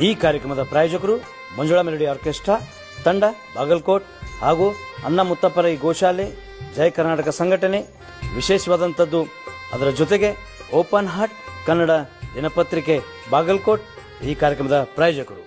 ಈ ಕಾರ್ಯಕ್ರಮದ ಪ್ರಾಯೋಜಕರು ಮಂಜುಳಾ ಮೆಲೋಡಿ ಆರ್ಕೆಸ್ಟ್ರಾ ತಂಡ ಬಾಗಲಕೋಟ್ ಹಾಗೂ ಅನ್ನ ಮುತ್ತಪ್ಪರೈ ಗೋಶಾಲೆ ಜಯ ಕರ್ನಾಟಕ ಸಂಘಟನೆ. ವಿಶೇಷವಾದಂಥದ್ದು ಅದರ ಜೊತೆಗೆ ಓಪನ್ ಹಾರ್ಟ್ ಕನ್ನಡ ದಿನಪತ್ರಿಕೆ ಬಾಗಲಕೋಟ್ ಈ ಕಾರ್ಯಕ್ರಮದ ಪ್ರಾಯೋಜಕರು.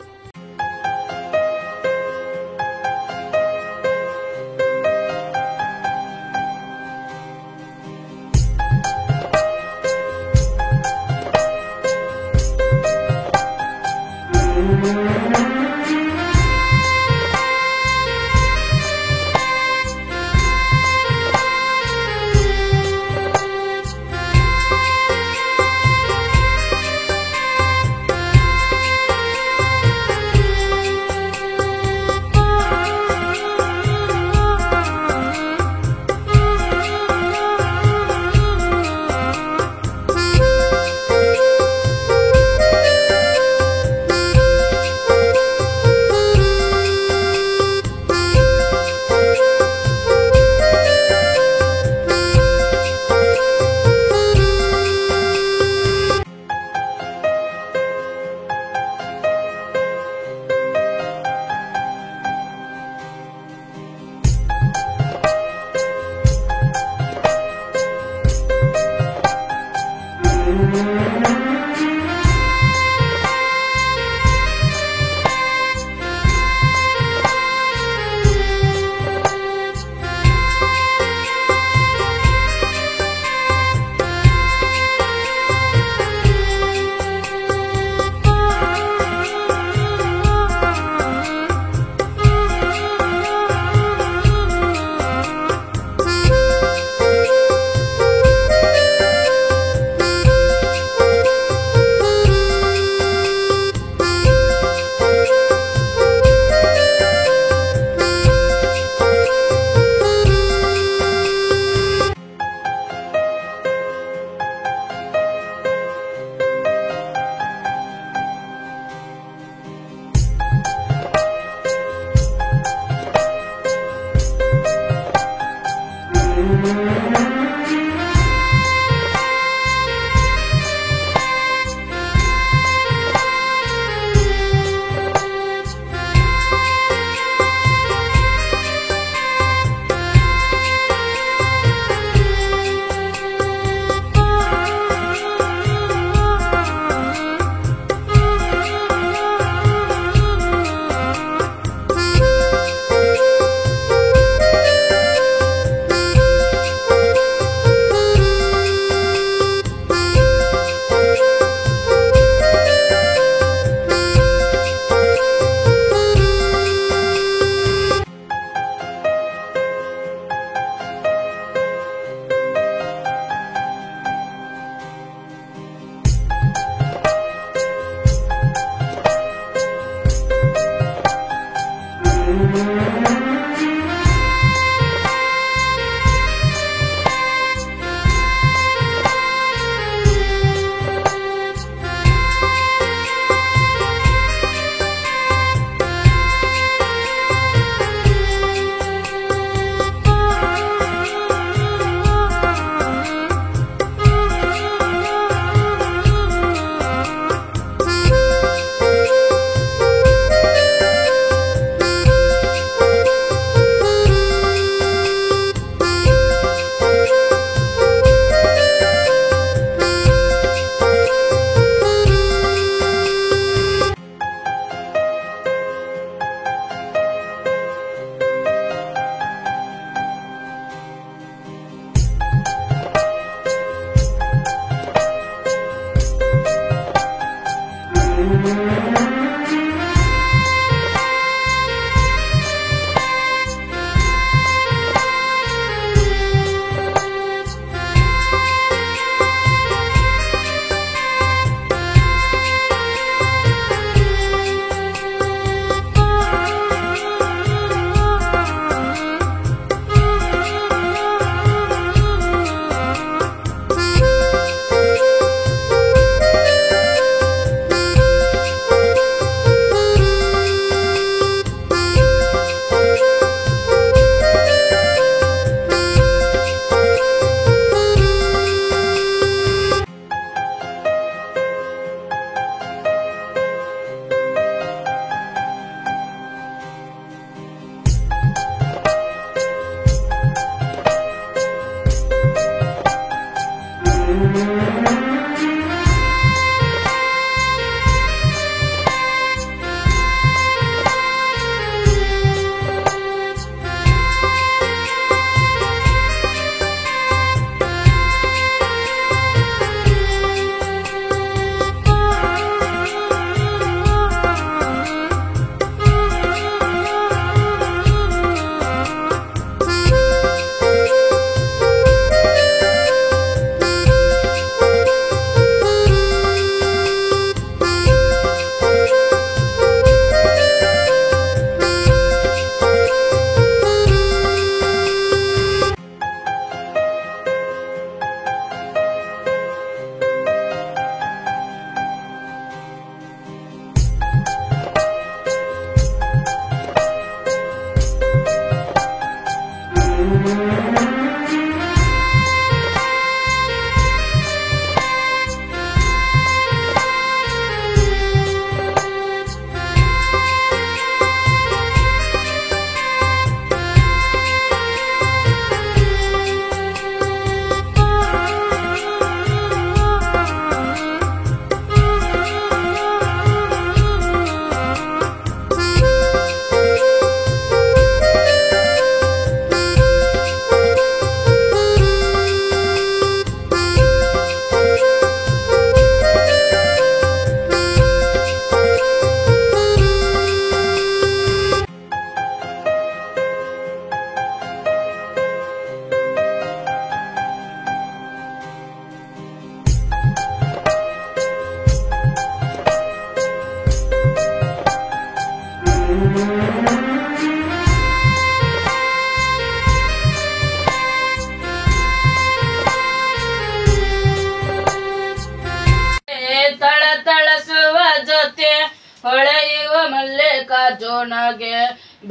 ಮಲ್ಲಿಕಾರ್ಜುನಗೆ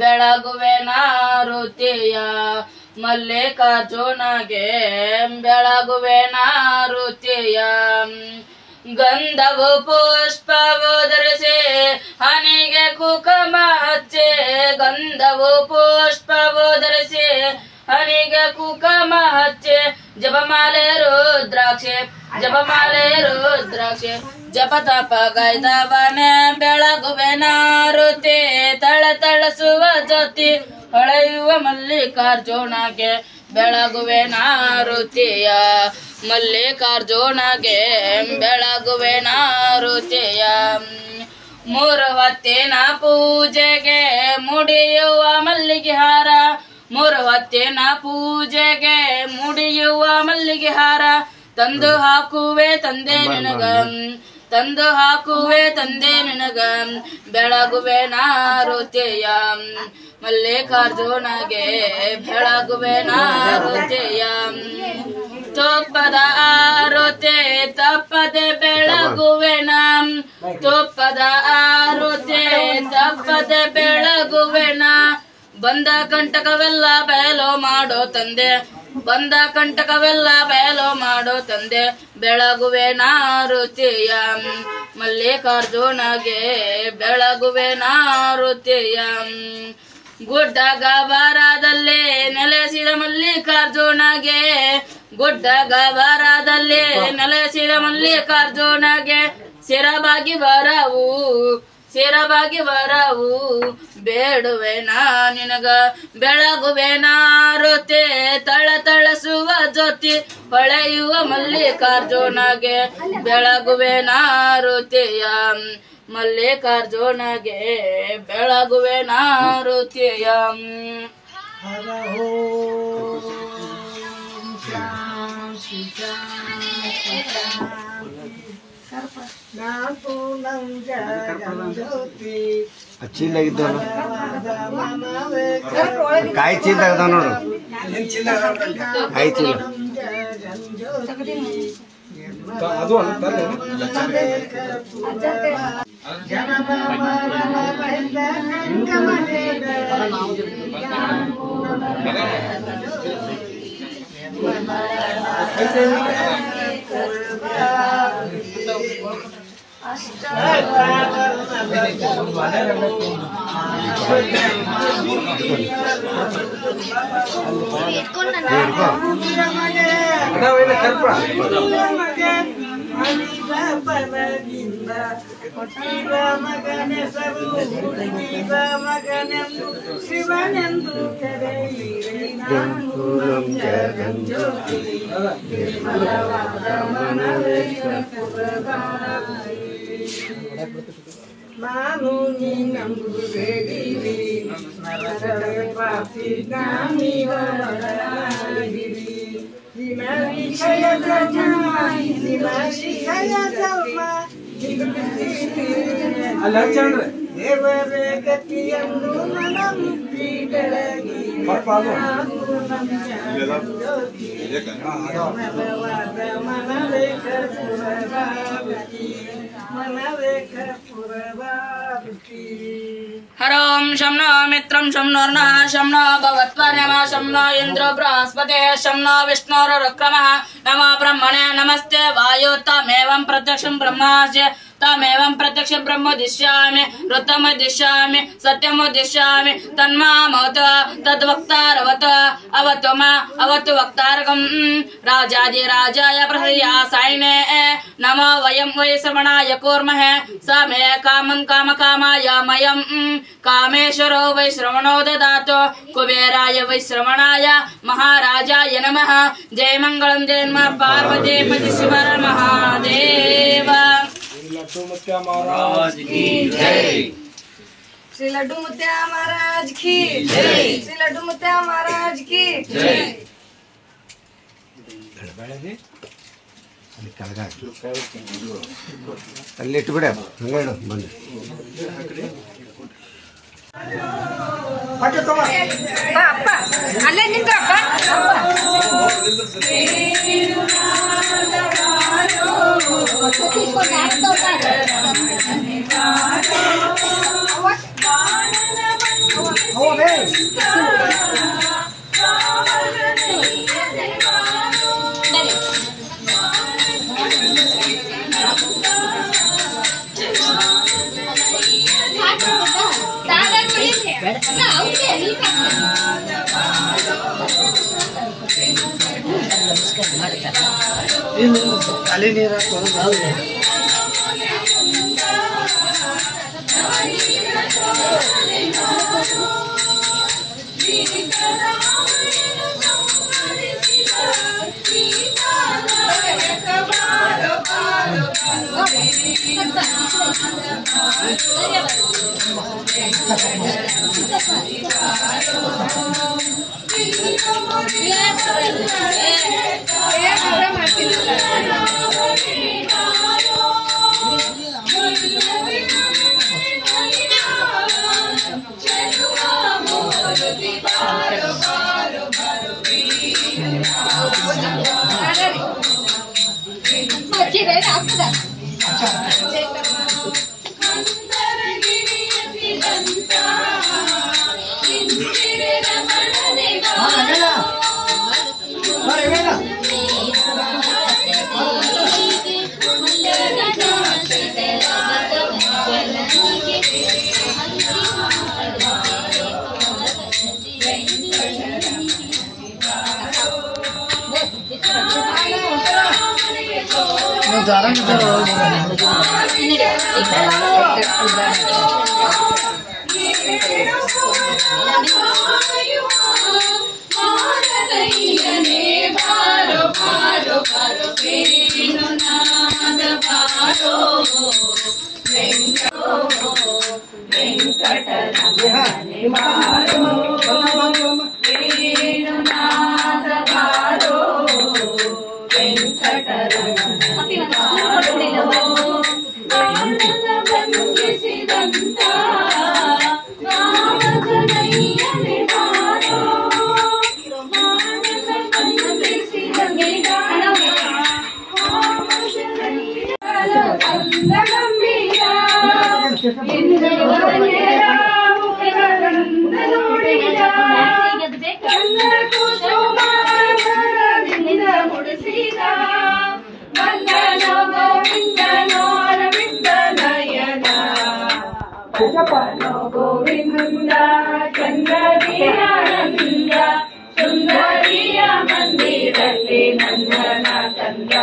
ಬೆಳಗುವೆನಾರುತಿಯ ಮಲ್ಲಿಕಾರ್ಜುನಗೆ ಬೆಳಗುವೆನಾರುತಿಯ ಗಂಧವು ಪುಷ್ಪವು ಧರಿಸಿ ಹನಿಗೆ ಕುಕುಮ ಹಚ್ಚೆ ಗಂಧವು ಪುಷ್ಪವು ಧರಿಸಿ ಹನಿಗೆ ಕುಕುಮ ಹಚ್ಚೆ ಜಪಮಾಲೆ ರುದ್ರಾಕ್ಷೆ ಜಪ ತಪ ಗೈದವನೆ ಬೆಳಗುವೆನಾರುತಿ ತಳಸುವ ಜ್ಯೋತಿ ಹೊಳೆಯುವ ಮಲ್ಲಿಕಾರ್ಜುನಗೆ ಬೆಳಗುವೆನಾರುತಿಯ ಮಲ್ಲಿಕಾರ್ಜುನಗೆ ಬೆಳಗುವೆನಾರುತಿಯ ಮೂರು ಹೊತ್ತಿನ ಪೂಜೆಗೆ ಮುಡಿಯುವ ಮಲ್ಲಿಗೆ ಹಾರ ಮೂರು ಹೊತ್ತಿನ ಪೂಜೆಗೆ ಮುಡಿಯುವ ಮಲ್ಲಿಗೆ ಹಾರ ತಂದು ಹಾಕುವೆ ತಂದೆ ನಿನಗ ಬೆಳಗುವೆನಾರುತಿಯ ಮಲ್ಲಿಕಾರ್ಜುನಗೆ ಬೆಳಗುವೆನಾರುತಿಯ ತುಪ್ಪದ ಆರುತಿ ತಪ್ಪದೆ ಬೆಳಗುವೆನ ತುಪ್ಪದ ಆರುತಿ ತಪ್ಪದೆ ಬೆಳಗುವೆನ ಬಂದ ಕಂಟಕವೆಲ್ಲ ಬಯಲು ಮಾಡೋ ತಂದೆ ಬಂದ ಕಂಟಕವೆಲ್ಲ ಬಯಲು ಮಾಡೋ ತಂದೆ ಬೆಳಗುವೆನಾರುತಿಯ ಮಲ್ಲಿಕಾರ್ಜುನಗೆ ಬೆಳಗುವೆನಾರುತಿಯ ಗುಡ್ಡ ಗಬರದಲ್ಲಿ ನೆಲೆಸಿದ ಮಲ್ಲಿಕಾರ್ಜುನಗೆ ಗುಡ್ಡ ಗಬರದಲ್ಲಿ ನೆಲೆಸಿದ ಮಲ್ಲಿಕಾರ್ಜುನಗೆ ಶಿರಬಾಗಿ ಬರವು ಬೇಡುವೆನಾ ನಿನಗ ಬೆಳಗುವೆನಾರುತಿ ತಳಸುವ ಜ್ಯೋತಿ ಹೊಳೆಯುವ ಮಲ್ಲಿಕಾರ್ಜುನಗೆ ಬೆಳಗುವೆನಾರುತಿಯ ಮಲ್ಲಿಕಾರ್ಜುನಗೆ ಬೆಳಗುವೆನಾರುತಿಯ ಚೀಲ ಆಗಿದ್ದಲ್ಲ ಕಾಯಿ ಚೀಲ ತೆಗ್ದಾವ ನೋಡು ಕಾಯಿ ಚೀಲ ಅದು ಶಿವನೆಂದು ನಾನು ನೀನಂಬುದು ಬೇಡಿರಿ ನರಕದ ಪ್ರಾಪ್ತಿ ಜ್ಞಾನಿವರಾಗಿರಿ ನಿನ ವಿಷಯದ ದೇವರೇ ಗತಿಯನ್ನು ನನ್ನ ಮುಕ್ತಿ ಬೆಳಗಿ ಮನವೇ ಕರ್ಪುರವಾರುತಿ हरों शं नो मित्रं शं नोर्नः शं नो भगवत्वर्यमः शं नो इन्द्रो बृहस्पतिः शं नो विष्णुरुक्रमः नमो ब्रह्मणे नमस्ते वायुत्तमेवं प्रत्यक्षं ब्रह्मास्य तमेवं प्रत्यक्षं ब्रह्मोदिष्यामि ऋतमुदिष्यामि सत्यमुदिष्यामि तन्मामवतु तद्वक्तारवतु अवतु मा अवतु वक्तारकं राजाधिराजाय प्रहर्यासायिने नमो वयं वै श्रवणाय कुर्महे स मे कामं कामकामाय मयं कामेश्वरो वै श्रवणो ददातु कुबेराय वै श्रवणाय महाराजाय नमः जय मंगलम जय मां पार्वती पति शिवर महादेव। लड्डू मुत्या महाराज की जय। श्री लड्डू मुत्या महाराज की जय। श्री लड्डू मुत्या महाराज की जय। ಅಲ್ಲಿ ಇಟ್ಟು ಬಿಡ ಹಂಗ ಬಂದು ಅಪ್ಪ ಅಲ್ಲೇ ನಿಂತ್ರಪ್ಪ ಅಲ್ಲಿ ನೀರು ಹಾಕೋದು ಗೋವಿಂದ ಚಂದ್ರದೀಯಾನಂದ ಸುಂದರಿಯ ಮಂದಿರಲ್ಲಿ ನಂದನ ಕಂದ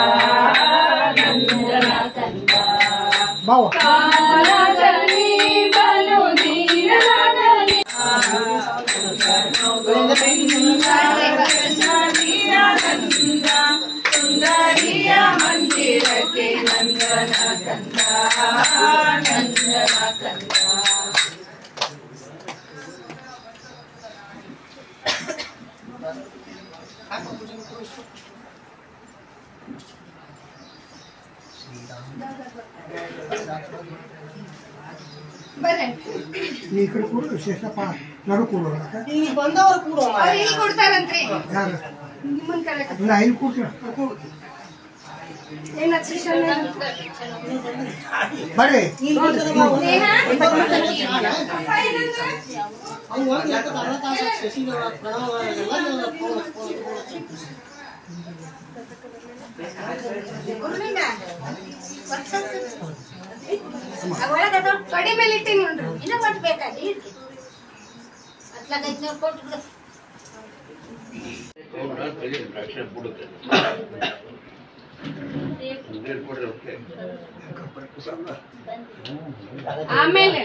ನಂದನ ಕಂದ ಕಾಲದಲ್ಲಿ ಬಲು ದೀನದಲ್ಲಿ ಗೋವಿಂದ ಚಂದ್ರದೀಯಾನಂದ ಸುಂದರಿಯ ಮಂದಿರಕ್ಕೆ ನಂದನ ಕಂದ ನಂದನ ಕಂದ. ಈ ಕಡೆ ಕೂಡ ವಿಶೇಷಪ್ಪ ನಡು ಕೂಡ ಇಲ್ಲಿ ಬಂದವರು ಕೂಡ ಅವ್ರು ಇಲ್ಲಿ ಕೊಡ್ತಾರಂತ್ರಿ ಯಾರು ನಿಮ್ಮನ್ ಕರೆ ಇಲ್ಲ ಇಲ್ಲಿ ಕೂಡ್ತೀರ ಏನ ಬರ್ರಿ ಕಡಿಮೆ ಇಟ್ಟಿ ನೋಡ್ರಿ ಇನ್ನ ಮಾಡ್ಬೇಕಾಗಿ ಅತ್ಲಾಗೈತೆ ಕೊಟ್ಟು ಆಮೇಲೆ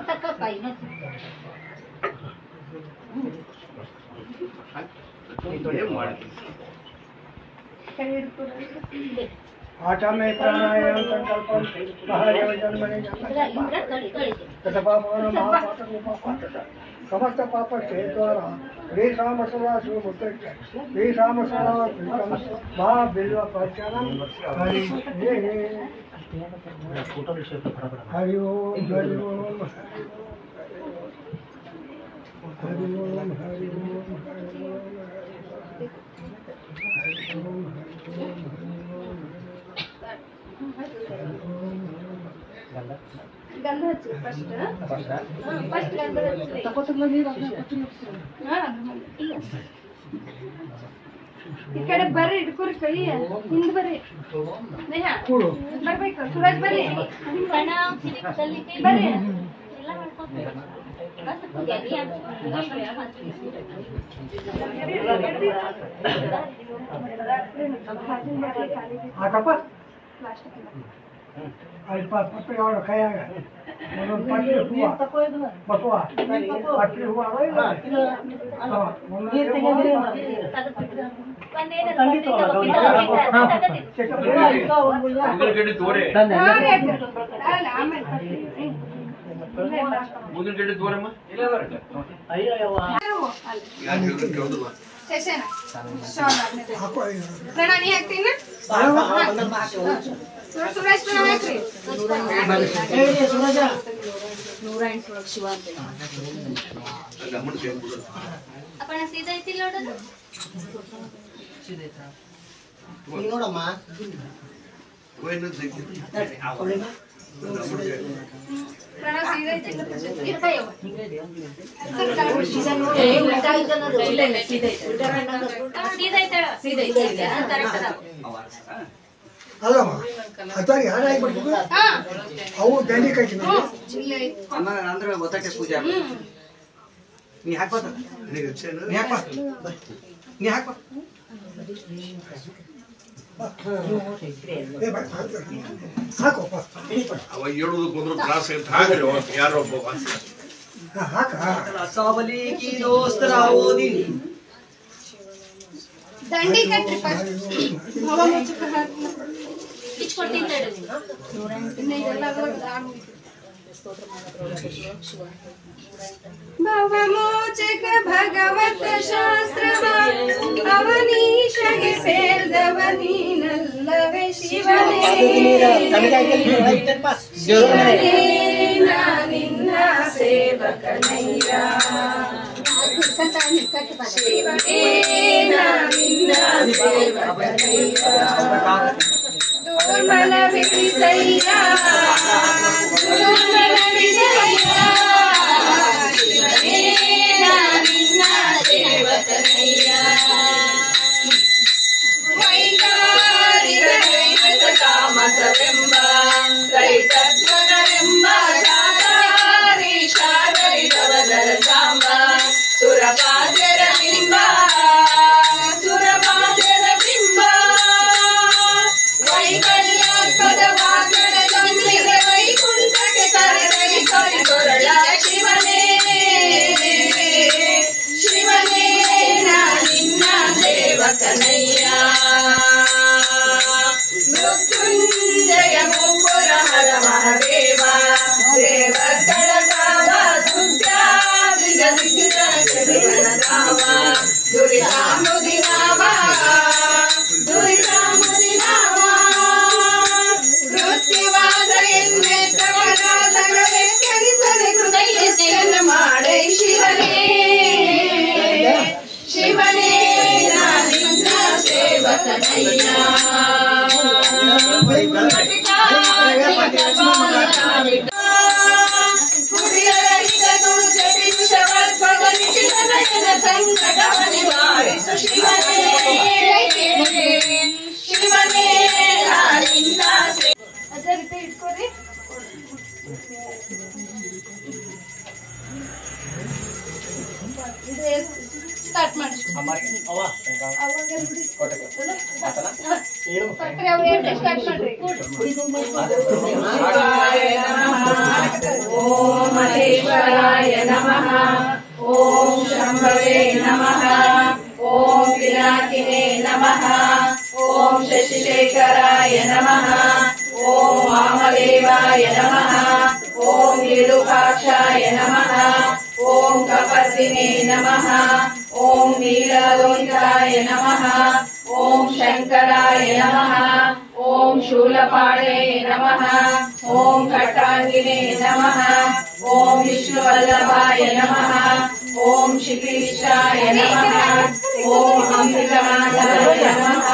ತಕ್ಕ ಪಾಯಿನ आचामे प्राणायाम संकल्पम महादेव जन्मने समस्त पाप द्वारा श्रीरामसुरासु मुद्रित श्रीरामसुरा महाबिल्व पर्चनम हरि हरि ओम हरि ओम हरि ओम हरि ओम ಗಂಧ ಹಚ್ಚಿ ಫಸ್ಟ್ ಗಂಧ ಹಚ್ಚಿ ಈ ಕಡೆ ಬರ್ರಿ ಹಿಡ್ಕೊರಿ ಕೈ ಹಿಂದ್ ಬರ್ರಿ ಸ್ನೇಹ ಬರ್ಬೇಕು ಸುರಾಜ್ ಬರ್ರಿ ಬರ್ರಿ ಹಾಕಪ್ಪ ಪಟ್ಟು ಯಾವ ಕೈಯಾಗ ಒಂದೊಂದು ಪಟ್ಟಿ ಹೂವು ಬಸವ ಪಟ್ಟಿ ಹೂವು ಪ್ರಣಾನಿ ಹಾಕ್ತೀನಿ ಸುರೇಶ್ ಪ್ರಣಾಮ ಹಾಕ್ರಿ ಅಪ್ಪಣ ಸೀದಾ ಐತಿ ನೋಡೋದು ನೋಡಮ್ಮ ಪ್ರಣಾಮ ಸೀದಾ ಐತಿ ಅಲ್ಲಮ್ಮ ಅದಾಗಿ ಯಾರು ಆಗ್ಬಿಡ್ತು ಅವು ದಂಡಿ ಕಟ್ಟಿ ಅಂದ್ರೆ ಗೊತ್ತಾಕೆ ಪೂಜೆ ನೀ ಹಾಕ್ಬಾರ್ದ ನೀ ಹಾಕ್ಬಾ ನೀ ಹಾಕ್ಬಾ ಹಾಕೋಪ್ಪ ಅವ ಹೇಳುದಕ್ಕೆ ಒಂದು ಕ್ಲಾಸ್ ಅಂತ ಹಾಕ್ರಿ ಯಾರೊಬ್ಬ ಹಾಕ ಸಾಬಲಿ ಕಿ ದೋಸ್ತರಾವೋ ದಿನ ದಂಡಿ ಕಟ್ರಿ ಫಸ್ಟ್ ಹವ ಮುಚ್ಚಕ ಭವಮೋಚಕ ಭಗವತ ಶಾಸ್ತ್ರವ ಅವನೀಶಗೆ ಸೇರ್ದವನೀನಲ್ಲವೇ ಶಿವನೇ ಶಿವನೇ ನಿನ್ನ ಸೇವಕನಯ್ಯ ಶಿವನೇ ನಿನ್ನ ಸೇವಕನಯ್ಯ ದುರ್ಮಲ ವಿಸಯ್ಯ ದುರ್ಮಲ ವಿಸಯ್ಯ ಶಿವನೇ ನಿನ್ನ ಸೇವಕನಯ್ಯ ವೈಕಾರಿಕ ರೈತ ಕಾಮಸವೆಂಬ ರೈತತ್ವಗವೆಂಬ ಶಾಕಾರಿ ಶಾರೈತವದರ ಸಾಂಬ ಸುರಪಾದ್ಯರ ಬಿಂಬ ಸುರಪಾದ್ಯರ ಬಿಂಬ ವೈಕಲ್ಯಾತ್ಮದ ವಾಕಡದೊಂದಿಗೆ ವೈಕುಂಠಕ್ಕೆ ಕರೆದೈ ಕೊರಳ ಶಿವನೇ ಶಿವನೇ ನಿನ್ನ ಸೇವಕನಯ್ಯ ಮೃತ್ಯುಂಜಯ ಮುಕುರ ಹರ ಮಹದೇವ ದೇವಗಳ ಕಾವ ಸುದ್ಯಾದಿಗ ದಿಗ್ಗಜ ಚರಿವನ ಧಾಮ ದುರಿತಾಮುದಿ ನಾಮ ದುರಿತಾಮುದಿ ನಾಮ ಕೃತ್ಯವಾದ ಎನ್ನೆತ್ತವರಾದಗಳೇ ಕನಿಸದೆ ಕೃತಜ್ಞತೆಯನ್ನು ಮಾಡೈ ಶಿವನೇ ಶಿವನೇ ನಿನ್ನ ಸೇವಕನಯ್ಯ ಸಂಕಟವ ನಿವಾರಿಸು ಶಿವನೇ ಶಿವನೇ ನಿನ್ನ ಅದೇ ರೀತಿ ಇಟ್ಕೋರಿ ಸ್ಟಾರ್ಟ್ ಮಾಡಿ ಓಂ ಮಹೇಶ್ವರಾಯ ನಮಃ ಓಂ ಶಂಭವೇ ನಮಃ ಓಂ ಪಿನಾಕಿನೇ ನಮಃ ಓಂ ಶಶಿಶೇಖರಾಯ ನಮಃ ಓಂ ವಾಮದೇವಾಯ ನಮಃ ಓಂ ವಿರೂಪಾಕ್ಷಾಯ ನಮಃ ಓಂ ಕಪರ್ದಿನೇ ನಮಃ ಓಂ ನೀಲಲೋಹಿತಾಯ ನಮಃ ಓಂ ಶಂಕರಾಯ ನಮಃ ಓಂ ಶೂಲಪಾಣೇ ನಮಃ ಓಂ ಕಟ್ಟಾಂಗಿನೇ ನಮಃ ಓಂ ವಿಷ್ಣುವಲ್ಲಭಾಯ ನಮಃ ಓಂ ಶ್ರೀಕೃಷ್ಣಾಯ ನಮಃ ಓಂ ಅಮೃತನಾಥಾಯ ನಮಃ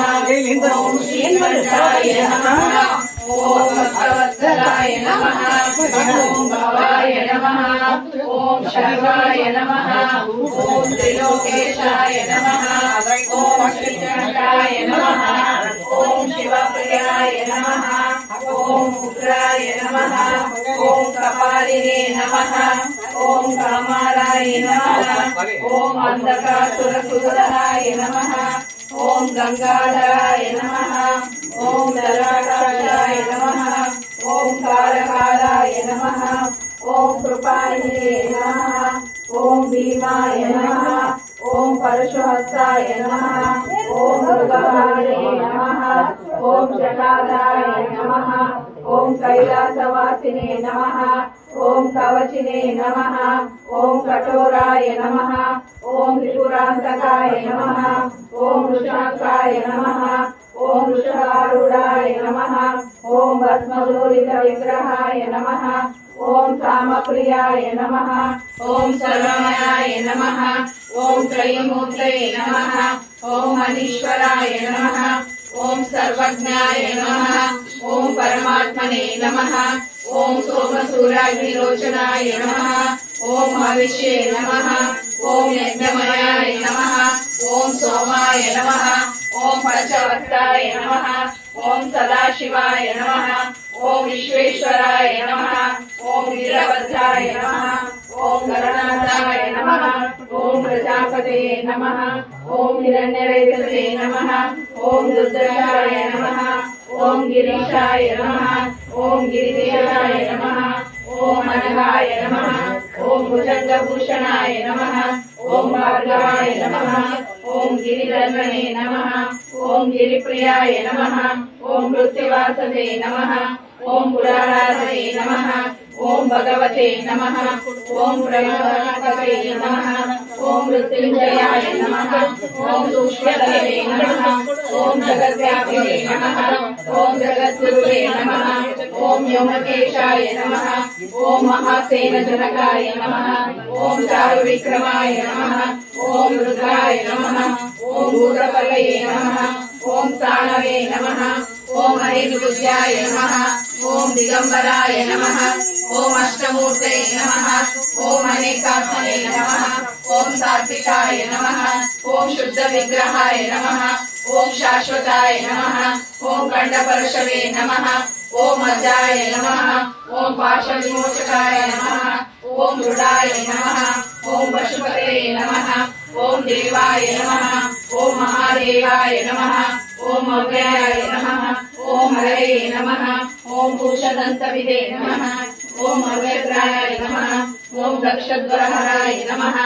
ಓಂ ಶ್ರೀಕಂಠಾಯ ನಮಃ ओम भक्तवत्सलाय नमः, ओम भवाय नमः, ओम शर्वाय नमः, ओम त्रिलोकेशाय नमः, ओम श्रीकंठाय नमः, ओम शिवप्रियाय नमः, ओम उग्राय नमः, ओम कपालिने नमः, ओम कामाराय नमः, ओम अंधकासुरसूदनाय नमः, ओम गंगाधराय नमः, ओम ललाटाय नमः, ओम कालकालाय नमः, ओम कृपालिने नमः, ओम भीमाय नमः, ओम परशुहस्ताय नमः, ओम मृगहारे नमः, ओम जटाधाय नमः, ओम कैलासवासिने नमः, ओम कवचिने नमः, ओम कठोराय नमः, ओम त्रिपुरांतकाय नमः, ओम वृषांकाय नमः, ओम वृषभारूढ़ाय नमः, ओम भस्मधूलित विग्रहाय नमः, ओम कामप्रियाय नमः, ओम सर्वमयाय नमः, ओम त्रयीमूर्तये नमः, ओम अनीश्वराय नमः, ओम सर्वज्ञाय नमः, ओम परमात्मने नमः, ओम सोमसूराग्निलोचनाय नमः, ओम हविष्ये नमः, ओम यज्ञमयाय नमः, ओम सोमाय नमः, ओम पंचवक्ताय नमः, ओम सदाशिवाय नमः, ओम विश्वेश्वराय नमः, ओम वीरभद्राय नमः, ओम गणनाथाय नमः, ओम प्रजापतये नमः, ओम हिरण्यरेतसे नमः, ओम रुद्राय नमः, ओम गिरीशाय नमः, ओम गिरिदेशाय नमः, ओम अनघाय नमः, ओम भुजंगभूषणाय नमः, ओम भार्गवाय नमः, ओम गिरिधर्मणे नमः, ओम गिरिप्रियाय नमः, ओम मृत्युवाससे नमः, ओम पुराराधने नमः, ओम भगवते नमः, ओम प्रणवात्मके नमः, ओम मृत्युंजयाय नमः, ओम सूक्ष्मतये नमः, ओम जगद्व्यापिने नमः, ओम जगद्गुरुवे नमः, ओम व्योमकेशाय नमः, ओम महासेनजनकाय नमः, ओम चारुविक्रमाय नमः, ओम रुद्राय नमः, ओम भूतपतये नमः, ओम स्थाणवे नमः, ओम हरिविद्याय नमः, ओम दिगंबराय नमः, ओम अष्टमूर्तये नमः, ओम अनेकात्मने नमः, ओम सात्विकाय नमः, ओम शुद्ध विग्रहाय नमः, ओम शाश्वताय नमः, ओम कंडपरशवे नमः, ओम अजाय नमः, ओम पाशविमोचकाय नमः, ओम मृडाय नमः, ओम पशुपते नमः, ओम देवाय नमः, ओम महादेवाय नमः, ओम अव्ययाय नमः, ओम हरये नमः, ओम भूषदन्तविदे नमः, ओम अव्यग्राय नमः, ओम दक्षद्वरहराय नमः,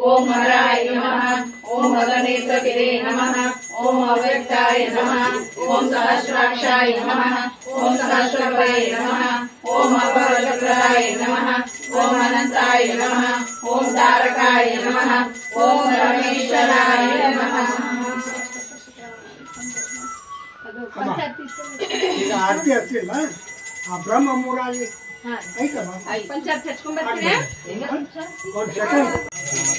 ओम हराय नमः, ओम भगनेत्रविदे नमः, ओम अव्यक्ताय नमः, ओम सहस्राक्षाय नमः, ओम सहस्रपाय नमः, ओम अपवज्राय नमः, ओम अनंताय नमः, ओम तारकाय नमः, ओम रमेश्वराय नमः। ಈಗ ಆರತಿ ಹಚ್ಚಿಲ್ಲ ಆ ಬ್ರಹ್ಮ ಮೂರಾಗಿ ಐತಲ್ಲ पंचायत हಚ್ಕೊಂಡ್ಬರ್ತೀರಾ ಒಂದು ಸೆಕೆಂಡ್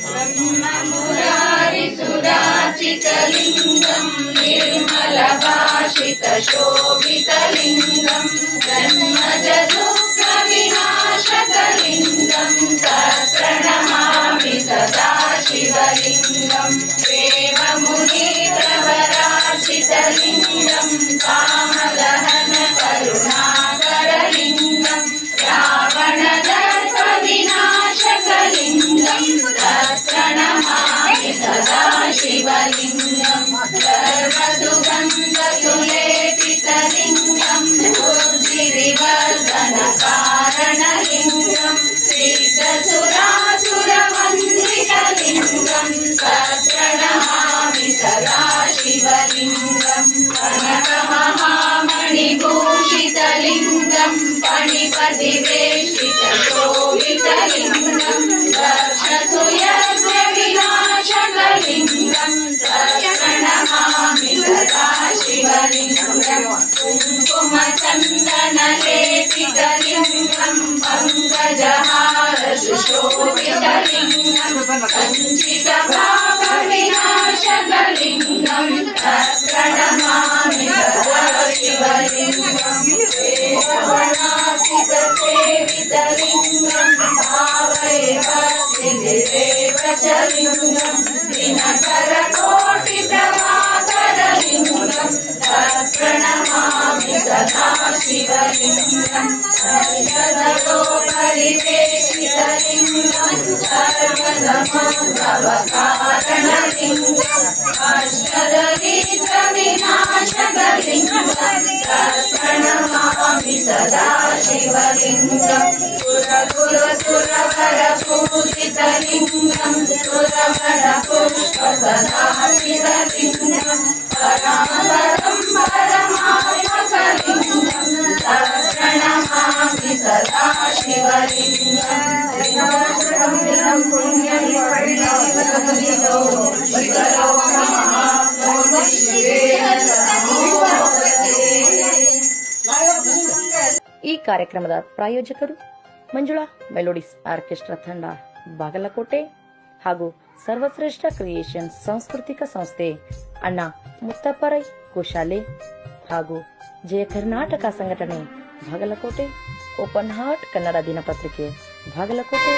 ब्रह्ममुरारिसुराचितलिङ्गं निर्मलभाषितशोभितलिङ्गं जन्मजदुःखविनाशकलिङ्गं तत्प्रणमामि सदा शिवलिङ्गं देवमुनिप्रवराचितलिङ्गं कामदहन करुणाकरलिङ्गं रावणदर्पविनाशकलिङ्गं तत्प्रणमामि सदा शिवलिङ्गं सर्वसुगन्धसुलेपितलिङ्गं बुद्धिविवर्धनकारणलिङ्गं सिद्धसुरासुरवन्दितलिङ्गं तत्प्रणमामि सदा शिवलिङ्गं कनकमहामणिभूषितलिङ्गं फणिपतिवेष्टितशोभितलिङ्गं दक्षसुयज्ञविनाशकलिङ्गं तत्प्रणमामि सदा शिवलिङ्गं कुङ्कुमचन्दनलेपितलिङ्गं पङ्कजहारशुशोभितलिङ्गं सञ्चितपापविनाशकलिङ्गं तत्प्रणमामि सदा शिवलिङ्गं शिवलिङ्गम् परिवेशितलिङ्गम् सर्वसमोद्भवकारणलिङ्गम् अष्टदरिद्रविनाशकलिङ्गम् प्रणमामि सदा शिवलिङ्गम् सुरवरपूजितलिङ्गम् सुरवरपुष्पसदाशिवलिङ्गम् परावरं परमात्मकलिङ्गम् प्रणमामि सदा शिवलिङ्गम् पुण्यं परिणितो ಈ ಕಾರ್ಯಕ್ರಮದ ಪ್ರಾಯೋಜಕರು ಮಂಜುಳಾ ಮೆಲೋಡಿಸ್ ಆರ್ಕೆಸ್ಟ್ರಾ ತಂಡ ಬಾಗಲಕೋಟೆ ಹಾಗೂ ಸರ್ವಶ್ರೇಷ್ಠ ಕ್ರಿಯೇಷನ್ಸ್ ಸಾಂಸ್ಕೃತಿಕ ಸಂಸ್ಥೆ ಅಣ್ಣ ಮುತ್ತಪ್ಪರೈ ಗೋಶಾಲೆ ಹಾಗೂ ಜಯ ಕರ್ನಾಟಕ ಸಂಘಟನೆ ಬಾಗಲಕೋಟೆ, ಓಪನ್ ಹಾರ್ಟ್ ಕನ್ನಡ ದಿನಪತ್ರಿಕೆ ಬಾಗಲಕೋಟೆ.